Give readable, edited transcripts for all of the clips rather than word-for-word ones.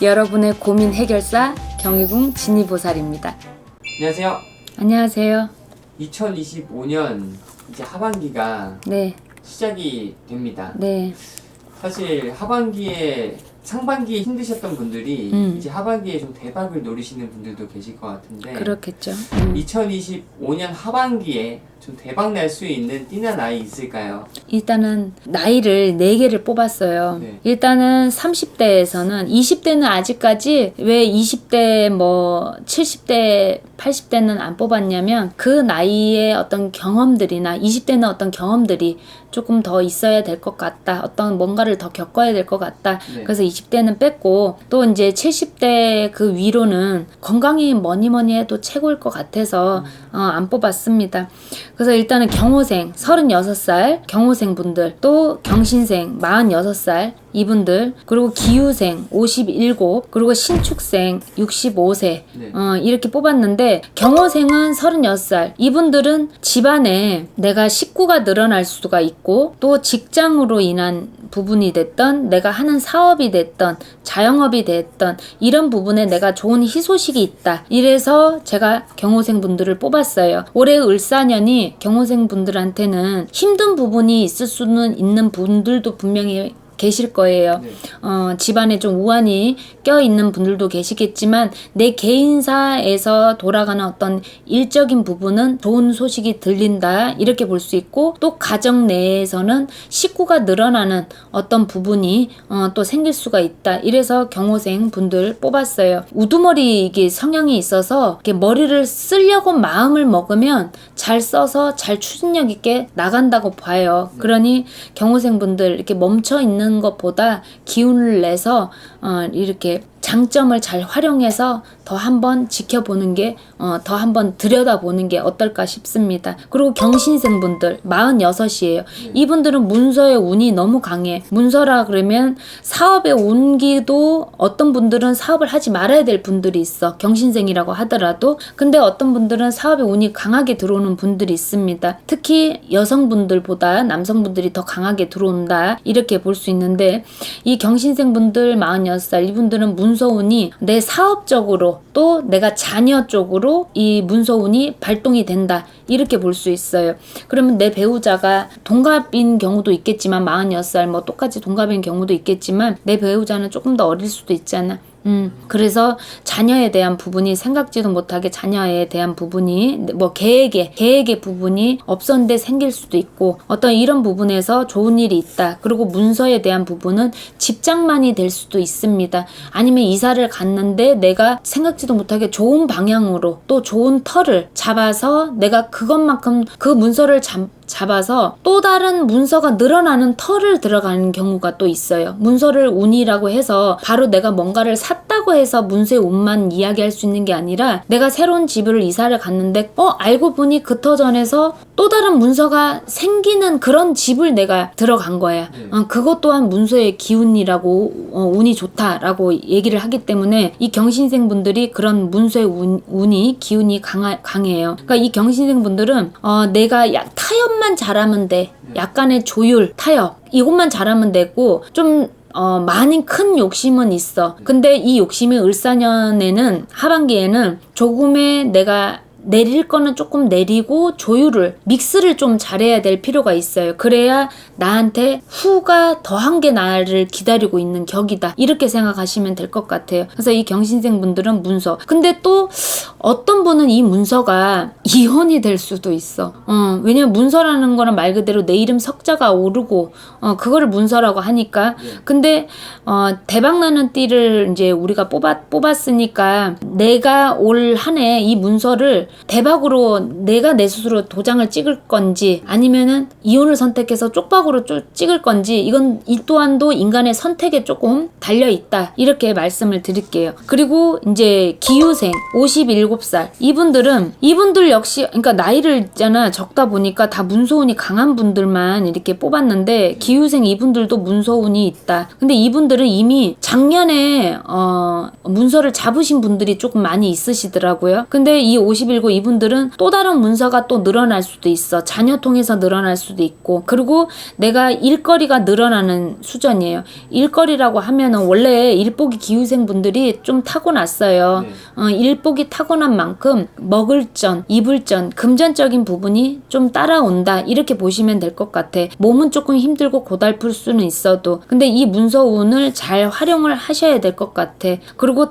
여러분의 고민 해결사 경희궁 진희보살입니다. 안녕하세요. 안녕하세요. 2025년 이제 하반기가 네, 시작이 됩니다. 네, 사실 하반기에 상반기에 힘드셨던 분들이 이제 하반기에 좀 대박을 노리시는 분들도 계실 것 같은데 그렇겠죠. 2025년 하반기에 좀 대박 날 수 있는 띠나 나이 있을까요? 일단은 나이를 4개를 뽑았어요. 네. 일단은 30대에서는 20대는 아직까지 왜 20대 뭐 70대 80대는 안 뽑았냐면 그 나이에 어떤 경험들이나 20대는 어떤 경험들이 조금 더 있어야 될 것 같다. 어떤 뭔가를 더 겪어야 될 것 같다. 네. 그래서 20대는 뺐고 또 이제 70대 그 위로는 건강이 뭐니 해도 최고일 것 같아서 안 뽑았습니다. 그래서 일단은 경호생 36살 경호생 분들, 또 경신생 46살 이분들, 그리고 기유생 57, 그리고 신축생 65세 네. 이렇게 뽑았는데 경호생은 36살. 이분들은 집안에 내가 식구가 늘어날 수가 있고 또 직장으로 인한 부분이 됐던 내가 하는 사업이 됐던 자영업이 됐던 이런 부분에 내가 좋은 희소식이 있다. 이래서 제가 경호생 분들을 뽑았어요. 올해 을사년이 경호생 분들한테는 힘든 부분이 있을 수는 있는 분들도 분명히 계실 거예요. 네. 집안에 좀 우환이 껴있는 분들도 계시겠지만 내 개인사에서 돌아가는 어떤 일적인 부분은 좋은 소식이 들린다 이렇게 볼 수 있고, 또 가정 내에서는 식구가 늘어나는 어떤 부분이 또 생길 수가 있다. 이래서 경호생 분들 뽑았어요. 우두머리 이게 성향이 있어서 이렇게 머리를 쓰려고 마음을 먹으면 잘 써서 잘 추진력 있게 나간다고 봐요. 그러니 경호생 분들 이렇게 멈춰 있는 것보다 기운을 내서 이렇게 장점을 잘 활용해서 더 한번 지켜보는 게, 더 한번 들여다보는 게 어떨까 싶습니다. 그리고 경신생분들 46이에요. 이분들은 문서의 운이 너무 강해. 문서라 그러면 사업의 운기도 어떤 분들은 사업을 하지 말아야 될 분들이 있어. 경신생이라고 하더라도. 근데 어떤 분들은 사업의 운이 강하게 들어오는 분들이 있습니다. 특히 여성분들보다 남성분들이 더 강하게 들어온다. 이렇게 볼 수 있는데 이 경신생분들 46살 이분들은 문서운이 내 사업적으로 또 내가 자녀 쪽으로 이 문서운이 발동이 된다. 이렇게 볼 수 있어요. 그러면 내 배우자가 동갑인 경우도 있겠지만 46살 뭐 똑같이 동갑인 경우도 있겠지만 내 배우자는 조금 더 어릴 수도 있잖아. 그래서 자녀에 대한 부분이 생각지도 못하게 자녀에 대한 부분이 뭐 계획의 부분이 없었는데 생길 수도 있고 어떤 이런 부분에서 좋은 일이 있다. 그리고 문서에 대한 부분은 집장만이 될 수도 있습니다. 아니면 이사를 갔는데 내가 생각지도 못하게 좋은 방향으로 또 좋은 터를 잡아서 내가 그것만큼 그 문서를 잡아서 또 다른 문서가 늘어나는 터를 들어가는 경우가 또 있어요. 문서를 운이라고 해서 바로 내가 뭔가를 샀다고 해서 문서의 운만 이야기할 수 있는 게 아니라 내가 새로운 집을 이사를 갔는데 알고 보니 그 터전에서 또 다른 문서가 생기는 그런 집을 내가 들어간 거야. 그것 또한 문서의 기운이라고 운이 좋다라고 얘기를 하기 때문에 이 경신생 분들이 그런 문서의 운이 기운이 강해요. 그러니까 이 경신생 분들은 내가 타협만 잘하면 돼. 약간의 조율, 타협 이것만 잘하면 되고 좀 많이 큰 욕심은 있어. 근데 이 욕심이 을사년에는 하반기에는 조금의 내가 내릴 거는 조금 내리고 조율을 믹스를 좀 잘해야 될 필요가 있어요. 그래야 나한테 후가 더한 게 나를 기다리고 있는 격이다. 이렇게 생각하시면 될 것 같아요. 그래서 이 경신생 분들은 문서. 근데 또 어떤 분은 이 문서가 이혼이 될 수도 있어. 왜냐면 문서라는 거는 말 그대로 내 이름 석자가 오르고 그거를 문서라고 하니까. 근데 대박나는 띠를 이제 우리가 뽑았으니까 내가 올 한 해 이 문서를 대박으로 내가 내 스스로 도장을 찍을 건지 아니면은 이혼을 선택해서 쪽박으로 찍을 건지 이건 이 또한도 인간의 선택에 조금 달려있다. 이렇게 말씀을 드릴게요. 그리고 이제 기유생 57살 이분들 역시 그러니까 나이를 있잖아 적다 보니까 다 문서운이 강한 분들만 이렇게 뽑았는데 기유생 이분들도 문서운이 있다. 근데 이분들은 이미 작년에 문서를 잡으신 분들이 조금 많이 있으시더라고요. 근데 이 57 그리고 이분들은 또 다른 문서가 또 늘어날 수도 있어. 자녀 통해서 늘어날 수도 있고. 그리고 내가 일거리가 늘어나는 수준이에요. 일거리라고 하면은 원래 일복이 기후생 분들이 좀 타고났어요. 네. 일복이 타고난 만큼 먹을 전, 입을 전, 금전적인 부분이 좀 따라온다. 이렇게 보시면 될 것 같아. 몸은 조금 힘들고 고달플 수는 있어도 근데 이 문서운을 잘 활용을 하셔야 될 것 같아. 그리고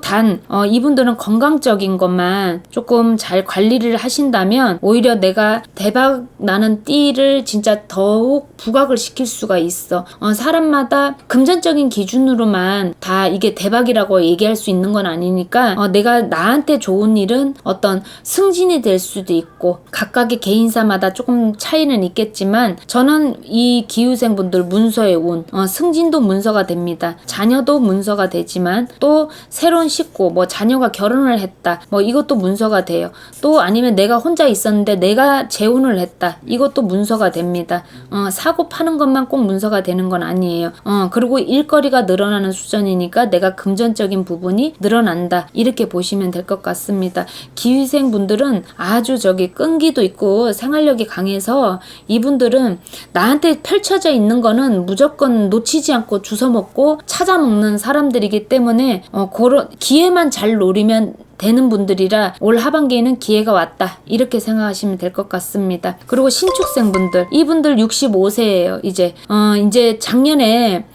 이분들은 건강적인 것만 조금 잘 관리를 하신다면 오히려 내가 대박 나는 띠를 진짜 더욱 부각을 시킬 수가 있어. 사람마다 금전적인 기준으로만 다 이게 대박이라고 얘기할 수 있는 건 아니니까 내가 나한테 좋은 일은 어떤 승진이 될 수도 있고 각각의 개인사마다 조금 차이는 있겠지만 저는 이 기후생분들 문서의 운, 승진도 문서가 됩니다. 자녀도 문서가 되지만 또 새로운 식구, 뭐 자녀가 결혼을 했다, 뭐 이것도 문서가 돼요. 또 아니면 내가 혼자 있었는데 내가 재혼을 했다, 이것도 문서가 됩니다. 사고 파는 것만 꼭 문서가 되는 건 아니에요. 그리고 일거리가 늘어나는 수준이니까 내가 금전적인 부분이 늘어난다, 이렇게 보시면 될 것 같습니다. 기후생 분들은 아주 끈기도 있고 생활력이 강해서 이분들은 나한테 펼쳐져 있는 거는 무조건 놓치지 않고 주워먹고 찾아먹는 사람들이기 때문에 그런 기회만 잘 노리면 되는 분들이라 올 하반기에는 기회가 왔다, 이렇게 생각하시면 될 것 같습니다. 그리고 신축생 분들, 이분들 65세예요. 이제 작년에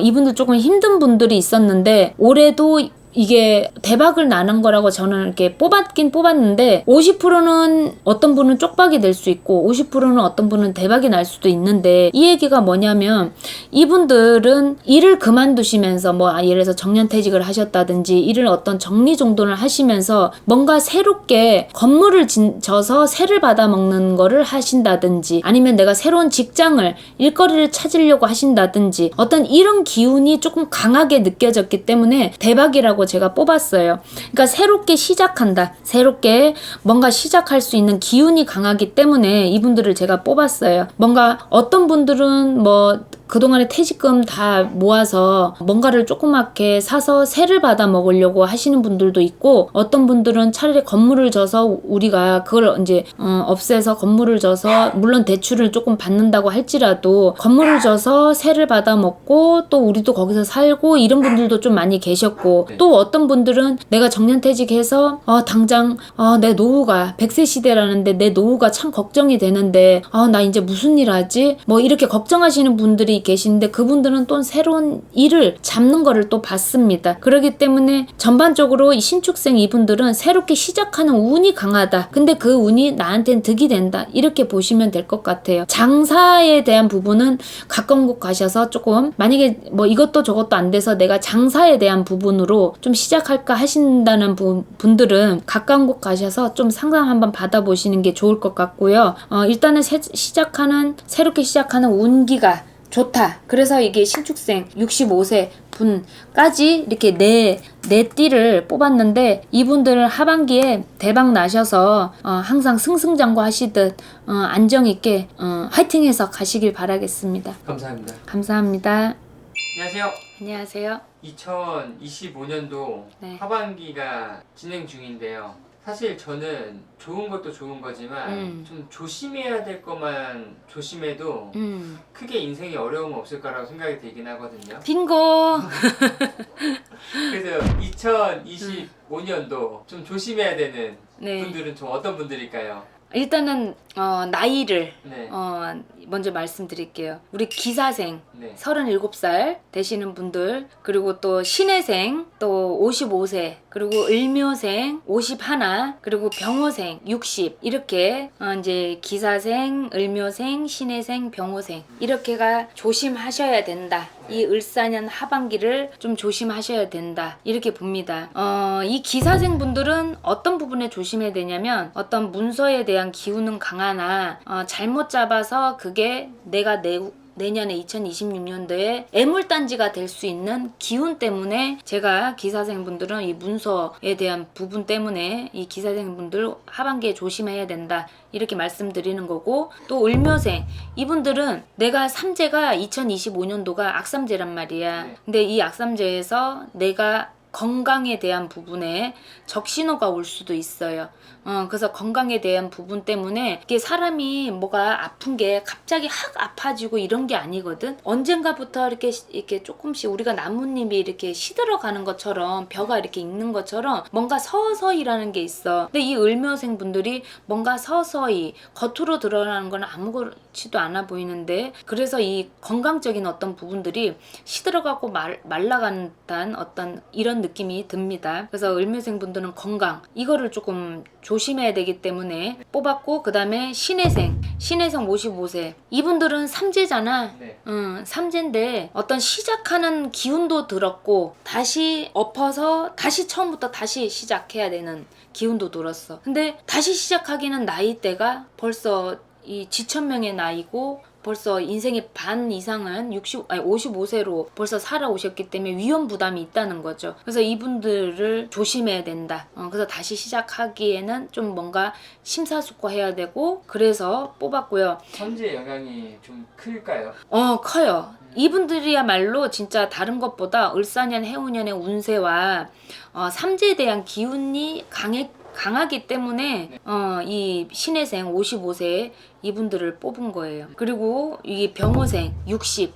이분들 조금 힘든 분들이 있었는데 올해도 이게 대박을 나는 거라고 저는 이렇게 뽑았긴 뽑았는데 50%는 어떤 분은 쪽박이 될 수 있고 50%는 어떤 분은 대박이 날 수도 있는데 이 얘기가 뭐냐면 이분들은 일을 그만두시면서 예를 들어서 정년퇴직을 하셨다든지 일을 어떤 정리정돈을 하시면서 뭔가 새롭게 건물을 져서 세를 받아먹는 거를 하신다든지 아니면 내가 새로운 직장을 일거리를 찾으려고 하신다든지 어떤 이런 기운이 조금 강하게 느껴졌기 때문에 대박이라고 제가 뽑았어요. 그러니까 새롭게 시작한다. 새롭게 뭔가 시작할 수 있는 기운이 강하기 때문에 이분들을 제가 뽑았어요. 뭔가 어떤 분들은 그동안에 퇴직금 다 모아서 뭔가를 조그맣게 사서 세를 받아 먹으려고 하시는 분들도 있고 어떤 분들은 차라리 건물을 져서 우리가 그걸 이제 없애서 건물을 져서 물론 대출을 조금 받는다고 할지라도 건물을 져서 세를 받아 먹고 또 우리도 거기서 살고 이런 분들도 좀 많이 계셨고 또 어떤 분들은 내가 정년퇴직해서 당장 내 노후가 100세 시대라는데 내 노후가 참 걱정이 되는데 나 이제 무슨 일 하지? 이렇게 걱정하시는 분들이 계신데 그분들은 또 새로운 일을 잡는 거를 또 봤습니다. 그렇기 때문에 전반적으로 이 신축생 이분들은 새롭게 시작하는 운이 강하다. 근데 그 운이 나한테는 득이 된다. 이렇게 보시면 될 것 같아요. 장사에 대한 부분은 가까운 곳 가셔서 조금 만약에 이것도 저것도 안 돼서 내가 장사에 대한 부분으로 좀 시작할까 하신다는 분들은 가까운 곳 가셔서 좀 상담 한번 받아보시는 게 좋을 것 같고요. 일단은 새롭게 시작하는 운기가 좋다. 그래서 이게 신축생 65세 분까지 이렇게 네 띠를 뽑았는데 이분들은 하반기에 대박 나셔서 항상 승승장구 하시듯 안정 있게 화이팅해서 가시길 바라겠습니다. 감사합니다. 감사합니다. 안녕하세요. 안녕하세요. 2025년도 네. 하반기가 진행 중인데요. 사실 저는 좋은 것도 좋은 거지만 좀 조심해야 될 것만 조심해도 크게 인생에 어려움 없을 거라고 생각이 들긴 하거든요. 빙고. 그래서 2025년도 좀 조심해야 되는 네. 분들은 좀 어떤 분들일까요? 일단은 나이를 네. 먼저 말씀드릴게요. 우리 기사생 네. 37살 되시는 분들, 그리고 또 신해생 또 55세, 그리고 을묘생 51, 그리고 병호생 60, 이렇게 이제 기사생, 을묘생, 신해생, 병호생 이렇게가 조심하셔야 된다. 이 을사년 하반기를 좀 조심하셔야 된다. 이렇게 봅니다. 이 기사생 분들은 어떤 부분에 조심해야 되냐면 어떤 문서에 대한 기운은 강하나 잘못 잡아서 그게 내가 내년에 2026년도에 애물단지가 될 수 있는 기운 때문에 제가 기사생분들은 이 문서에 대한 부분 때문에 이 기사생분들 하반기에 조심해야 된다. 이렇게 말씀드리는 거고, 또 을묘생 이분들은 내가 삼재가 2025년도가 악삼재란 말이야. 근데 이 악삼재에서 내가 건강에 대한 부분에 적신호가 올 수도 있어요. 그래서 건강에 대한 부분 때문에 이게 사람이 뭐가 아픈 게 갑자기 확 아파지고 이런 게 아니거든. 언젠가부터 이렇게 조금씩 우리가 나뭇잎이 이렇게 시들어가는 것처럼 벼가 이렇게 익는 것처럼 뭔가 서서히라는 게 있어. 근데 이 을묘생 분들이 뭔가 서서히 겉으로 드러나는 건 아무렇지도 않아 보이는데 그래서 이 건강적인 어떤 부분들이 시들어가고 말라간다는 어떤 이런 느낌이 듭니다. 그래서 을묘생 분들은 건강 이거를 조금 조심해야 되기 때문에 뽑았고, 그 다음에 신해생 55세 이분들은 삼재잖아. 네. 삼재인데 어떤 시작하는 기운도 들었고 다시 엎어서 다시 처음부터 다시 시작해야 되는 기운도 들었어. 근데 다시 시작하기는 나이대가 벌써 이 지천명의 나이고 벌써 인생의 반 이상은 55세로 벌써 살아오셨기 때문에 위험 부담이 있다는 거죠. 그래서 이분들을 조심해야 된다. 그래서 다시 시작하기에는 좀 뭔가 심사숙고해야 되고 그래서 뽑았고요. 선지의 영향이 좀 클까요? 커요. 이분들이야말로 진짜 다른 것보다 을사년 해오년의 운세와 삼재에 대한 기운이 강하기 때문에 이 신해생 55세 이분들을 뽑은 거예요. 그리고 이 병호생 60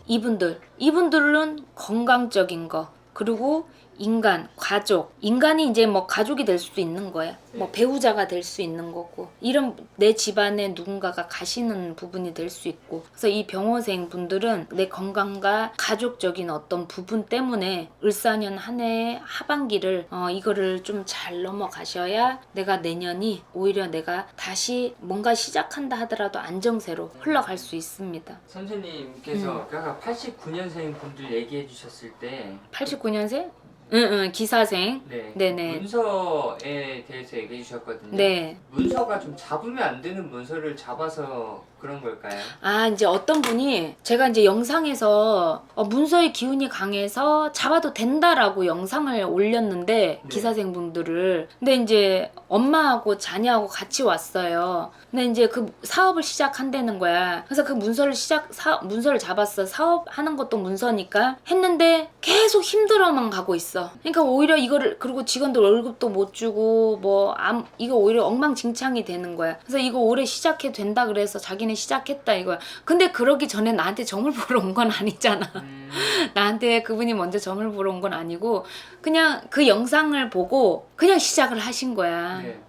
이분들은 건강적인 거, 그리고 인간, 가족. 인간이 이제 뭐 가족이 될 수도 있는 거야. 뭐 배우자가 될 수 있는 거고. 이런 내 집안에 누군가가 가시는 부분이 될 수 있고. 그래서 이 병호생 분들은 내 건강과 가족적인 어떤 부분 때문에 을사년 한 해의 하반기를 이거를 좀 잘 넘어가셔야 내가 내년이 오히려 내가 다시 뭔가 시작한다 하더라도 안정세로 흘러갈 수 있습니다. 선생님께서 아까 89년생 분들 얘기해 주셨을 때 89년생? 응, 기사생. 네. 네네. 문서에 대해서 얘기해 주셨거든요. 네. 문서가 좀 잡으면 안 되는 문서를 잡아서 그런 걸까요? 이제 어떤 분이 제가 이제 영상에서 문서의 기운이 강해서 잡아도 된다라고 영상을 올렸는데 네. 기사생분들을. 근데 이제 엄마하고 자녀하고 같이 왔어요. 근데 이제 그 사업을 시작한다는 거야. 그래서 그 문서를 문서를 잡았어. 사업하는 것도 문서니까 했는데 계속 힘들어만 가고 있어. 그러니까 오히려 이거를, 그리고 직원들 월급도 못 주고 이거 오히려 엉망진창이 되는 거야. 그래서 이거 올해 시작해도 된다 그래서 자기는 시작했다 이거야. 근데 그러기 전에 나한테 점을 보러 온 건 아니잖아. 나한테 그분이 먼저 점을 보러 온 건 아니고 그냥 그 영상을 보고 그냥 시작을 하신 거야. 네.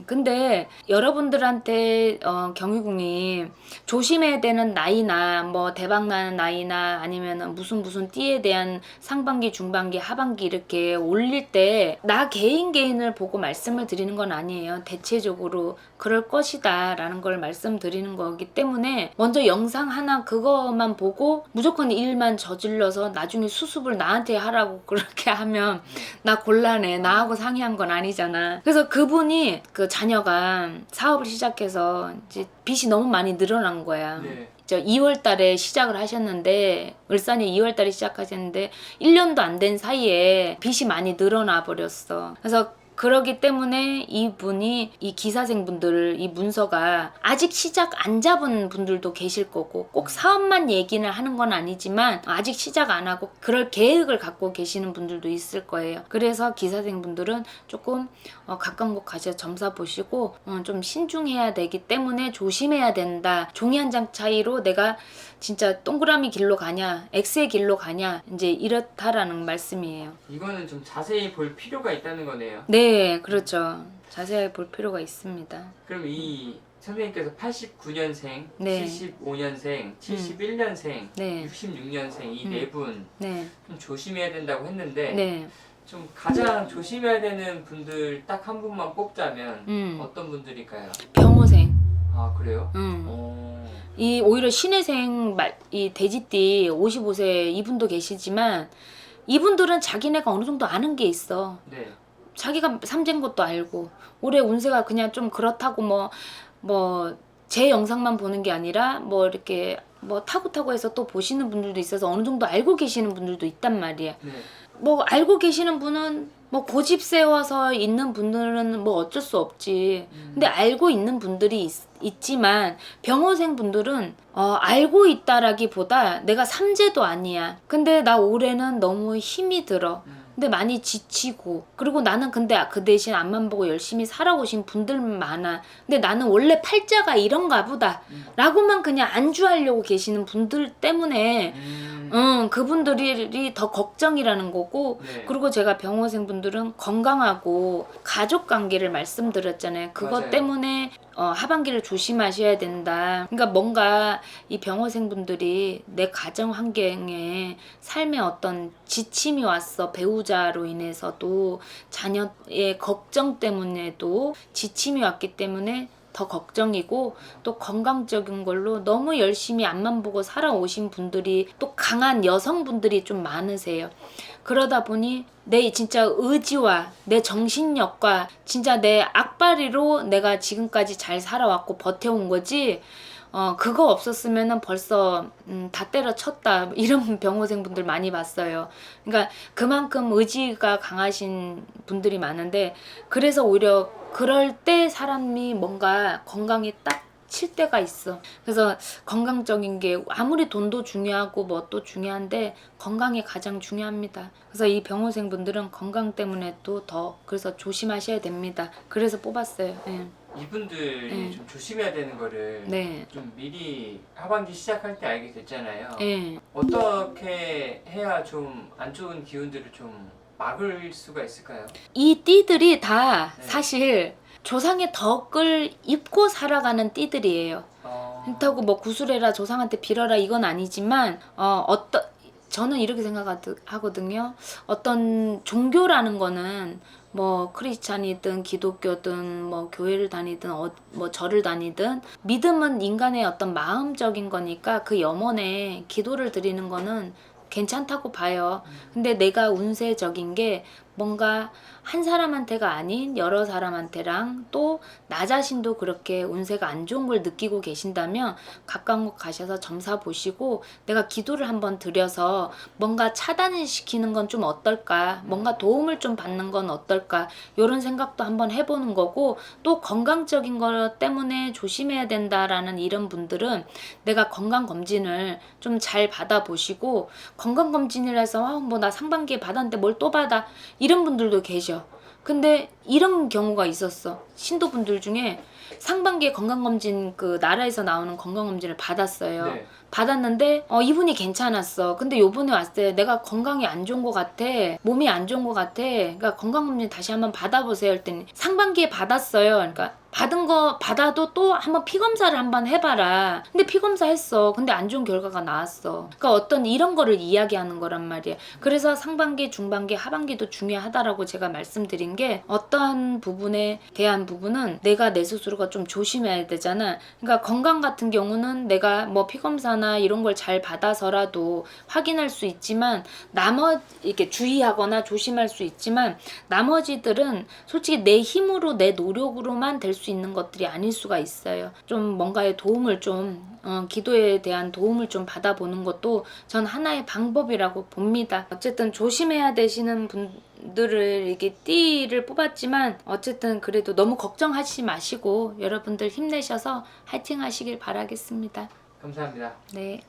근데 여러분들한테 경희궁이 조심해야 되는 나이나 뭐 대박나는 나이나 아니면 무슨 띠에 대한 상반기, 중반기, 하반기 이렇게 올릴 때 나 개인을 보고 말씀을 드리는 건 아니에요. 대체적으로 그럴 것이다 라는 걸 말씀드리는 거기 때문에 먼저 영상 하나 그것만 보고 무조건 일만 저질러서 나중에 수습을 나한테 하라고 그렇게 하면 나 곤란해. 나하고 상의한 건 아니잖아. 그래서 그분이 그 자녀가 사업을 시작해서 이제 빚이 너무 많이 늘어난 거야. 네. 2월 달에 시작을 하셨는데 을사년 2월 달에 시작하셨는데 1년도 안 된 사이에 빚이 많이 늘어나 버렸어. 그래서 그러기 때문에 이분이 이 기사생분들 이 문서가 아직 시작 안 잡은 분들도 계실 거고 꼭 사업만 얘기를 하는 건 아니지만 아직 시작 안 하고 그럴 계획을 갖고 계시는 분들도 있을 거예요. 그래서 기사생분들은 조금 가까운 곳 가셔서 점사 보시고 좀 신중해야 되기 때문에 조심해야 된다. 종이 한 장 차이로 내가 진짜 동그라미 길로 가냐 X의 길로 가냐 이제 이렇다라는 말씀이에요. 이거는 좀 자세히 볼 필요가 있다는 거네요. 네, 그렇죠. 자세히 볼 필요가 있습니다. 그럼 이 선생님께서 89년생, 네. 75년생, 71년생, 네. 66년생 이 네 분 네. 좀 조심해야 된다고 했는데 네. 좀 가장 조심해야 되는 분들 딱 한 분만 뽑자면 어떤 분들일까요? 병호생. 아 그래요? 이 오히려 신해생 이 돼지띠 55세 이분도 계시지만 이분들은 자기네가 어느 정도 아는 게 있어. 네. 자기가 삼재인 것도 알고 올해 운세가 그냥 좀 그렇다고 제 영상만 보는 게 아니라 이렇게 타고 해서 또 보시는 분들도 있어서 어느 정도 알고 계시는 분들도 있단 말이야. 네. 알고 계시는 분은 고집 세워서 있는 분들은 어쩔 수 없지. 근데 알고 있는 분들이 있지만 병호생 분들은 알고 있다라기보다 내가 삼재도 아니야. 근데 나 올해는 너무 힘이 들어. 근데 많이 지치고, 그리고 나는 근데 그 대신 앞만 보고 열심히 살아오신 분들 많아. 근데 나는 원래 팔자가 이런가 보다 라고만 그냥 안주하려고 계시는 분들 때문에 그분들이 더 걱정이라는 거고. 네. 그리고 제가 병원생분들은 건강하고 가족관계를 말씀드렸잖아요. 그것 맞아요. 때문에 하반기를 조심하셔야 된다. 그러니까 뭔가 이 병원생분들이 내 가정 환경에 삶에 어떤 지침이 왔어. 배우자로 인해서도 자녀의 걱정 때문에도 지침이 왔기 때문에 더 걱정이고, 또 건강적인 걸로 너무 열심히 앞만 보고 살아오신 분들이, 또 강한 여성분들이 좀 많으세요. 그러다 보니 내 진짜 의지와 내 정신력과 진짜 내 악바리로 내가 지금까지 잘 살아왔고 버텨온 거지, 그거 없었으면은 벌써 다 때려쳤다 이런 병호생분들 많이 봤어요. 그러니까 그만큼 의지가 강하신 분들이 많은데, 그래서 오히려 그럴 때 사람이 뭔가 건강이 딱 칠 때가 있어. 그래서 건강적인 게 아무리 돈도 중요하고 뭣도 중요한데 건강이 가장 중요합니다. 그래서 이 병원생분들은 건강 때문에 또 더 그래서 조심하셔야 됩니다. 그래서 뽑았어요. 예. 이분들이 좀 조심해야 되는 거를 네. 좀 미리 하반기 시작할 때 알게 됐잖아요. 예. 어떻게 해야 좀 안 좋은 기운들을 좀 막을 수가 있을까요? 이 띠들이 다 네. 사실 조상의 덕을 입고 살아가는 띠들이에요. 그렇다고 뭐 구슬해라 조상한테 빌어라 이건 아니지만 저는 이렇게 생각하거든요. 어떤 종교라는 거는 뭐 크리스찬이든 기독교든 뭐 교회를 다니든 뭐 절을 다니든, 믿음은 인간의 어떤 마음적인 거니까 그 염원에 기도를 드리는 거는 괜찮다고 봐요. 근데 내가 운세적인 게 뭔가 한 사람한테가 아닌 여러 사람한테랑 또 나 자신도 그렇게 운세가 안 좋은 걸 느끼고 계신다면 가까운 곳 가셔서 점사 보시고 내가 기도를 한번 드려서 뭔가 차단을 시키는 건 좀 어떨까, 뭔가 도움을 좀 받는 건 어떨까, 이런 생각도 한번 해보는 거고. 또 건강적인 것 때문에 조심해야 된다라는 이런 분들은 내가 건강검진을 좀 잘 받아보시고, 건강검진을 해서 뭐 나 상반기에 받았는데 뭘 또 받아 이런 분들도 계셔. 근데 이런 경우가 있었어. 신도분들 중에 상반기에 건강검진, 그 나라에서 나오는 건강검진을 받았어요. 네. 받았는데 이분이 괜찮았어. 근데 요번에 왔을 때 내가 건강이 안 좋은 것 같아, 몸이 안 좋은 것 같아, 그러니까 건강검진 다시 한번 받아보세요 했더니 상반기에 받았어요. 그러니까 받은 거 받아도 또 한번 피검사를 한번 해봐라. 근데 피검사 했어. 근데 안 좋은 결과가 나왔어. 그러니까 어떤 이런 거를 이야기하는 거란 말이야. 그래서 상반기, 중반기, 하반기도 중요하다라고 제가 말씀드린 게, 어떠한 부분에 대한 부분은 내가 내 스스로가 좀 조심해야 되잖아. 그러니까 건강 같은 경우는 내가 뭐 피검사나 이런 걸 잘 받아서라도 확인할 수 있지만, 이렇게 주의하거나 조심할 수 있지만, 나머지들은 솔직히 내 힘으로 내 노력으로만 될 수 있는 것들이 아닐 수가 있어요. 좀 뭔가의 도움을 기도에 대한 도움을 좀 받아보는 것도 전 하나의 방법이라고 봅니다. 어쨌든 조심해야 되시는 분들을 이렇게 띠를 뽑았지만, 어쨌든 그래도 너무 걱정하지 마시고 여러분들 힘내셔서 화이팅 하시길 바라겠습니다. 감사합니다. 네.